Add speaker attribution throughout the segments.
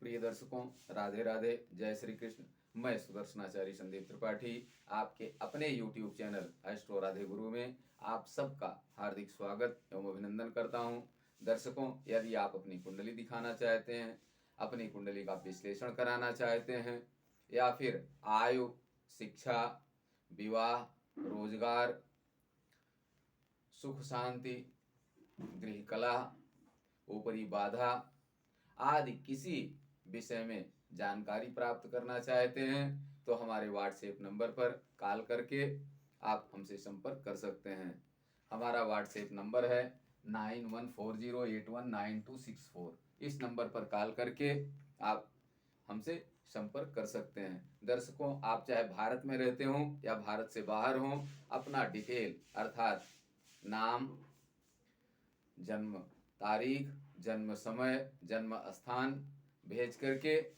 Speaker 1: प्रिय दर्शकों, राधे राधे, जय श्री कृष्ण। मैं सुदर्शनाचार्य संदीप त्रिपाठी आपके अपने YouTube चैनल एस्ट्रो राधे गुरु में आप सबका हार्दिक स्वागत एवं अभिनंदन करता हूं। दर्शकों, यदि आप अपनी कुंडली दिखाना चाहते हैं, अपनी कुंडली का विश्लेषण कराना चाहते हैं या फिर आयु, शिक्षा, विवाह, रोजगार, सुख शांति, गृह कला, ऊपरी बाधा आदि किसी विषय में जानकारी प्राप्त करना चाहते हैं तो हमारे व्हाट्सएप नंबर पर कॉल करके आप हमसे संपर्क कर सकते हैं। हमारा व्हाट्सएप नंबर है 9140819264। इस नंबर पर कॉल करके आप हमसे संपर्क कर सकते हैं। दर्शकों, आप चाहे भारत में रहते हों या भारत से बाहर हों, अपना डिटेल अर्थात नाम, जन्म तारीख, जन्म समय, जन्म स्थान भेज करके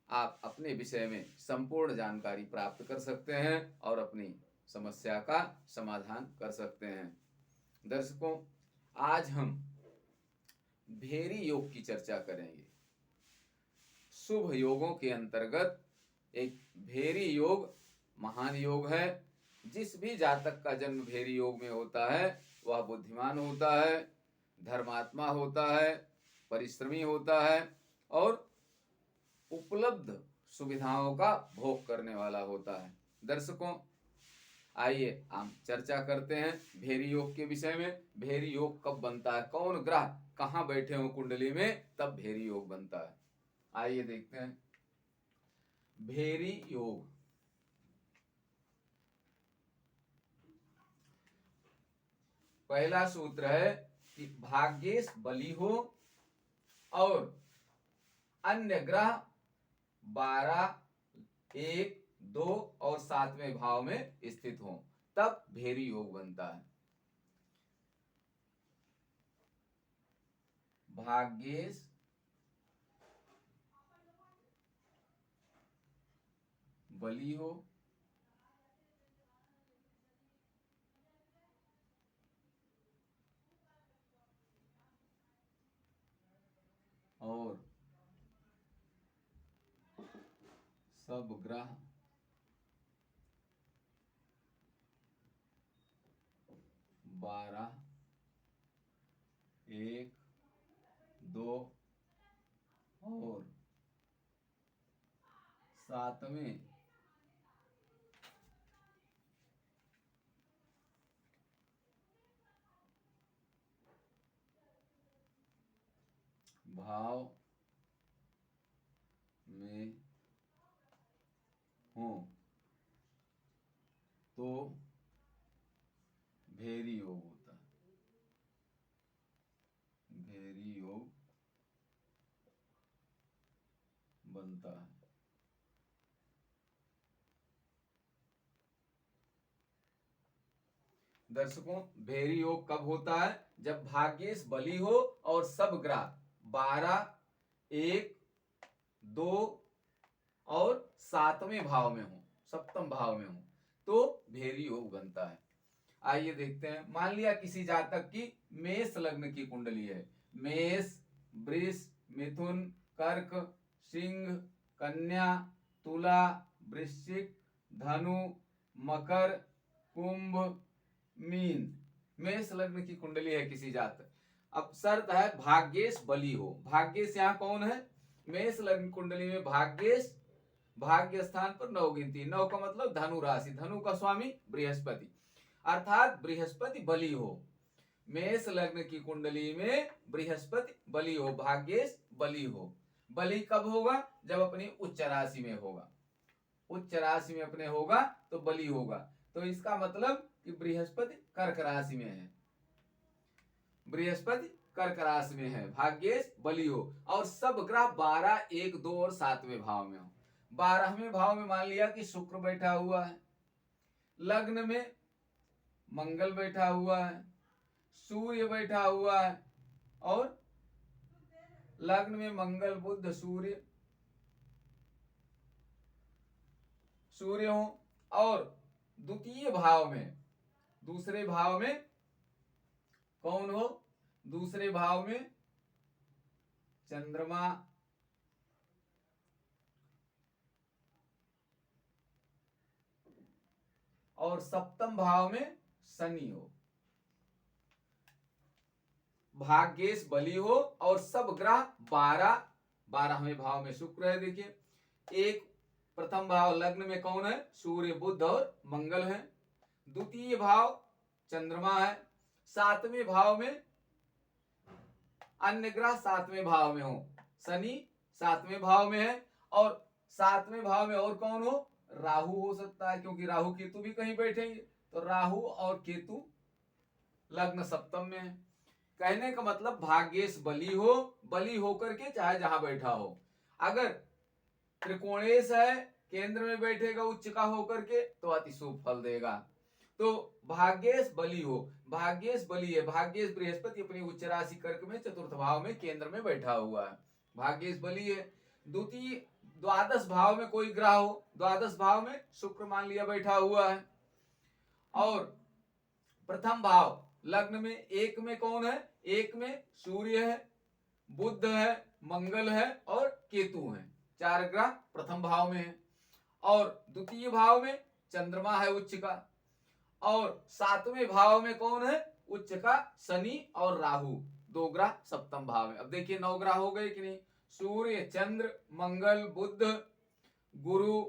Speaker 1: आप अपने विषय में संपूर्ण जानकारी प्राप्त कर सकते हैं और अपनी समस्या का समाधान कर सकते हैं। दर्शकों, आज हम भेरी योग की चर्चा करेंगे। शुभ योगों के अंतर्गत एक भेरी योग महान योग है। जिस भी जातक का जन्म भेरी योग में होता है वह बुद्धिमान होता है, धर्मात्मा होता है, परिश्रमी होता है और उपलब्ध सुविधाओं का भोग करने वाला होता है। दर्शकों, आइए हम चर्चा करते हैं भेरी योग के विषय में। भेरी योग कब बनता है, कौन ग्रह कहाँ बैठे हो कुंडली में, तब भेरी योग बनता है। आइए देखते हैं भेरी योग। पहला सूत्र है कि भाग्येश बली हो और अन्य ग्रह 12, 1, 2 और 7वें भाव में स्थित हो, तब भेरी योग बनता है। भाग्येश बली हो और सब ग्रह 12, 1, 2 और 7वें भाव में हो तो भेरी योग होता है। भेरी योग बनता है। दर्शकों, भेरी योग कब होता है, जब भाग्येश बली हो और सब ग्रह 12, 1, 2 और 7वें भाव में हो, सप्तम भाव में हो, तो भेरी योग बनता है। आइए देखते हैं। मान लिया किसी जातक की मेष लग्न की कुंडली है। मेष, वृष, मिथुन, कर्क, सिंह, कन्या, तुला, वृश्चिक, धनु, मकर, कुंभ, मीन। मेष लग्न की कुंडली है किसी जातक। अब शर्त है भाग्येश बली हो। भाग्येश यहाँ कौन है, मेष लग्न कुंडली में भाग्येश भाग्य स्थान पर 9 गिनती। 9 का मतलब धनु राशि, धनु का स्वामी बृहस्पति, अर्थात बृहस्पति बली हो। मेष लग्न की कुंडली में बृहस्पति बली हो, भाग्येश बली हो। बली कब होगा, जब अपनी उच्च राशि में होगा। उच्च राशि में अपने होगा तो बली होगा। तो इसका मतलब कि बृहस्पति कर्क राशि में है, बृहस्पति कर्क राशि में है, भाग्येश बली हो और सब ग्रह 12, 1, 2 और 7वें भाव में हो। 12वें भाव में मान लिया कि शुक्र बैठा हुआ है, लग्न में मंगल बैठा हुआ है, सूर्य बैठा हुआ है और लग्न में मंगल, बुध, सूर्य हो और द्वितीय भाव में, दूसरे भाव में कौन हो, दूसरे भाव में चंद्रमा, और सप्तम भाव में शनि हो। भाग्येश बली हो और सब ग्रह 12वें भाव में शुक्र है। देखिए, एक प्रथम भाव लग्न में कौन है? सूर्य, बुध और मंगल है। द्वितीय भाव चंद्रमा है। 7वें भाव में अन्य ग्रह 7वें भाव में हो। शनि 7वें भाव में है और 7वें भाव में और कौन हो? राहु हो सकता है, क्योंकि राहु केतु भी कहीं बैठेंगे, तो राहु और केतु लग्न सप्तम में है। कहने का मतलब भाग्येश बली हो, बली होकर के चाहे जहां बैठा हो। अगर त्रिकोणेश है, केंद्र में बैठेगा उच्च का होकर के, तो अति शुभ फल देगा। तो भाग्येश बली हो, भाग्येश बली है, भाग्येश बृहस्पति अपनी उच्च राशि कर्क में चतुर्थ भाव में केंद्र में बैठा हुआ है, भाग्येश बली है। द्वितीय द्वादश भाव में कोई ग्रह हो, द्वादश भाव में शुक्र मान लिया बैठा हुआ है। और प्रथम भाव लग्न में एक में कौन है? एक में सूर्य है, बुध है, मंगल है और केतु है। 4 ग्रह प्रथम भाव में है। और द्वितीय भाव में चंद्रमा है उच्च का। और 7वें भाव में कौन है? उच्च का शनि और राहु, 2 ग्रह सप्तम भाव में। अब देखिए 9 ग्रह हो गए कि नहीं? सूर्य, चंद्र, मंगल, बुध, गुरु,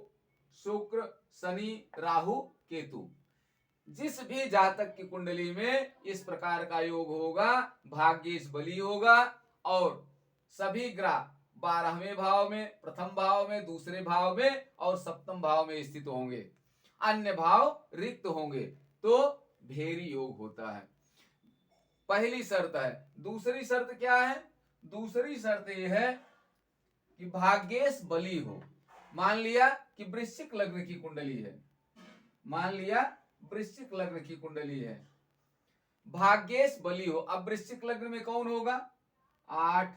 Speaker 1: शुक्र, शनि, राहु, केतु। जिस भी जातक की कुंडली में इस प्रकार का योग होगा, भाग्येश बली होगा और सभी ग्रह 12वें भाव में, प्रथम भाव में, दूसरे भाव में और सप्तम भाव में स्थित होंगे, अन्य भाव रिक्त होंगे, तो भेरी योग होता है। पहली शर्त है। दूसरी शर्त क्या है? दूसरी शर्त यह है कि भाग्येश बली हो। मान लिया कि वृश्चिक लग्न की कुंडली है, मान लिया वृश्चिक लग्न की कुंडली है, भाग्येश बली हो। अब वृश्चिक लग्न में कौन होगा? 8,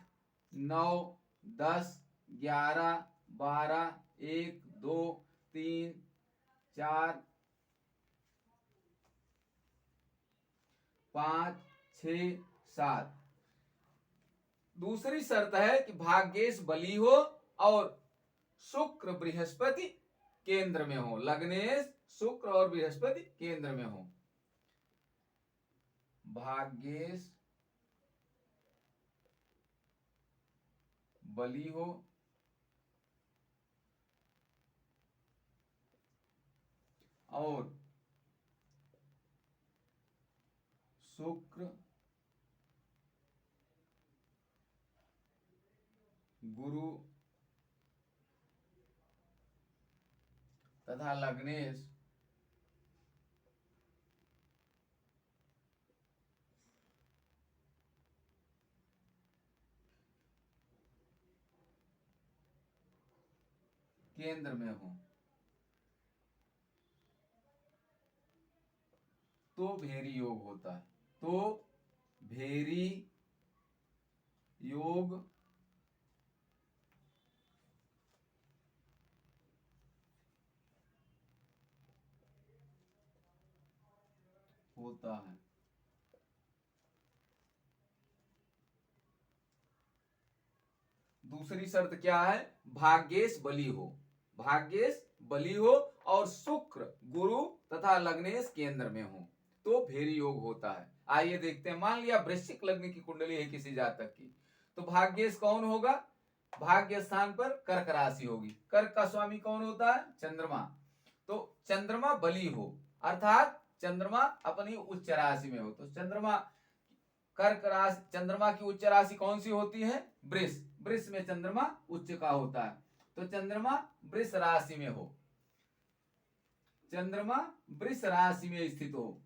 Speaker 1: 9, 10, 11, 12, 1, 2, 3, 4, 5, 6, 7। दूसरी शर्त है कि भाग्येश बली हो और शुक्र बृहस्पति केंद्र में हो। लग्नेश शुक्र और बृहस्पति केंद्र में हो। भाग्येश बली हो और शुक्र, गुरु तथा लग्नेश केंद्र में हो, तो भेरी योग होता है। तो भेरी योग होता है। दूसरी शर्त क्या है? भाग्येश बली हो, भाग्येश बली हो और शुक्र, गुरु तथा लग्नेश केंद्र में हो, तो भेरी योग होता है। आइए देखते हैं। मान लिया वृश्चिक लग्न की कुंडली है किसी जातक की, तो भाग्येश कौन होगा? भाग्य स्थान पर कर्क राशि होगी। कर्क का स्वामी कौन होता है? चंद्रमा। तो चंद्रमा बली हो, अर्थात चंद्रमा अपनी उच्च राशि में हो। तो चंद्रमा कर्क राशि, चंद्रमा की उच्च राशि कौन सी होती है? वृष। वृष में चंद्रमा उच्च का होता है, तो चंद्रमा वृष राशि में हो, चंद्रमा वृष राशि में स्थित हो।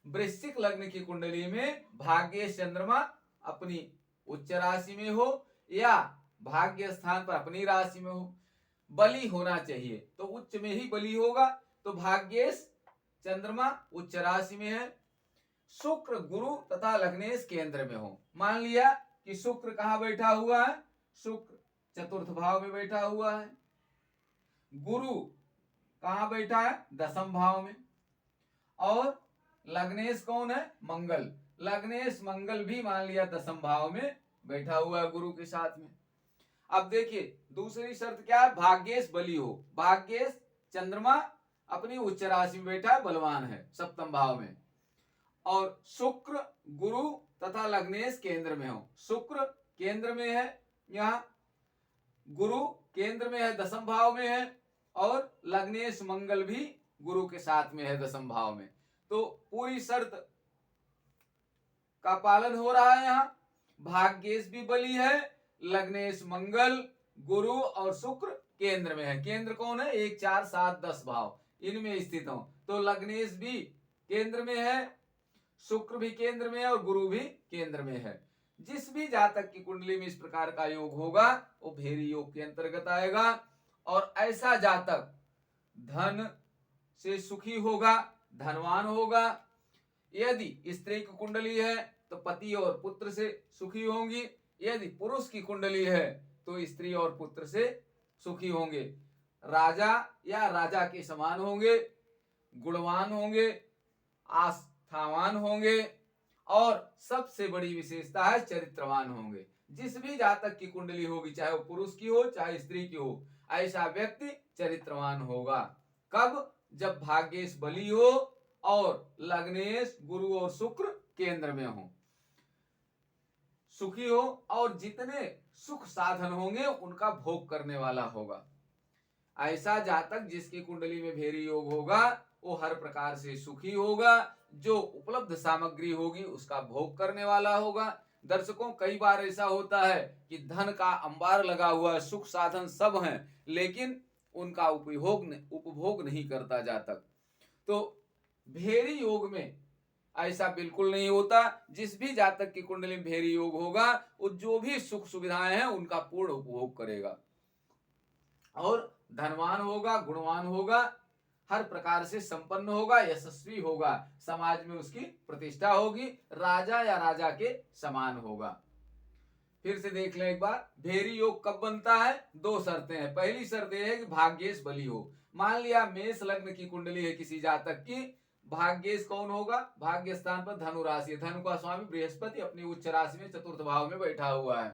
Speaker 1: वृश्चिक लग्न की कुंडली में भाग्येश चंद्रमा अपनी उच्च राशि में हो या भाग्य स्थान पर अपनी राशि में हो, बली होना चाहिए, तो उच्च में ही बली होगा। तो भाग्येश चंद्रमा उच्च राशि में है, शुक्र, गुरु तथा लग्नेश केंद्र में हो। मान लिया कि शुक्र कहां बैठा हुआ है? शुक्र चतुर्थ भाव में बैठा हुआ है। गुरु कहां बैठा है? दसम भाव में। और लग्नेश कौन है? मंगल। लग्नेश मंगल भी मान लिया दसम भाव में बैठा हुआ है गुरु के साथ में। अब देखिए दूसरी शर्त क्या है? भाग्येश बली हो। भाग्येश चंद्रमा अपनी उच्च राशि में बैठा है, बलवान है सप्तम भाव में। और शुक्र गुरु तथा लग्नेश केंद्र में हो। शुक्र केंद्र में है यहाँ, गुरु केंद्र में है, दसम भाव में है, और लग्नेश मंगल भी गुरु के साथ में है दसम भाव में। तो पूरी शर्त का पालन हो रहा है। यहाँ भाग्येश भी बली है, लग्नेश मंगल गुरु और शुक्र केंद्र में है। केंद्र कौन है? 1 4 7 10 भाव इनमें स्थित हो। तो लग्नेश भी केंद्र में है, शुक्र भी केंद्र में है और गुरु भी केंद्र में है। जिस भी जातक की कुंडली में इस प्रकार का योग होगा वो भेरी योग के अंतर्गत आएगा। और ऐसा जातक धन से सुखी होगा, धनवान होगा। यदि स्त्री की कुंडली है तो पति और पुत्र से सुखी होंगी। यदि पुरुष की कुंडली है तो स्त्री और पुत्र से सुखी होंगे। राजा या राजा के समान होंगे, गुणवान होंगे, आस्थावान होंगे, और सबसे बड़ी विशेषता है चरित्रवान होंगे। जिस भी जातक की कुंडली होगी, चाहे वो पुरुष की हो चाहे स्त्री की हो, ऐसा व्यक्ति चरित्रवान होगा। कब? जब भाग्येश बली हो और लग्नेश गुरु और शुक्र केंद्र में हो, सुखी हो, और जितने सुख साधन होंगे उनका भोग करने वाला होगा। ऐसा जातक जिसकी कुंडली में भेरी योग होगा वो हर प्रकार से सुखी होगा। जो उपलब्ध सामग्री होगी उसका भोग करने वाला होगा। दर्शकों, कई बार ऐसा होता है कि धन का अंबार लगा हुआ है, सुख साधन सब हैं, लेकिन उनका उपभोग नहीं करता जातक। तो भेरी योग में ऐसा बिल्कुल नहीं होता। जिस भी जातक की कुंडली में भेरी योग होगा वो जो भी सुख सुविधाएं हैं उनका पूर्ण उपभोग करेगा, और धनवान होगा, गुणवान होगा, हर प्रकार से संपन्न होगा, यशस्वी होगा, समाज में उसकी प्रतिष्ठा होगी, राजा या राजा के समान होगा। फिर से देख लें एक बार, भेरी योग कब बनता है? 2 शर्तें हैं। पहली शर्त यह है कि भाग्येश बली हो। मान लिया मेष लग्न की कुंडली है किसी जातक की, भाग्येश कौन होगा? भाग्य स्थान पर धनु राशि है, धनु का स्वामी बृहस्पति अपनी उच्च राशि में चतुर्थ भाव में बैठा हुआ है।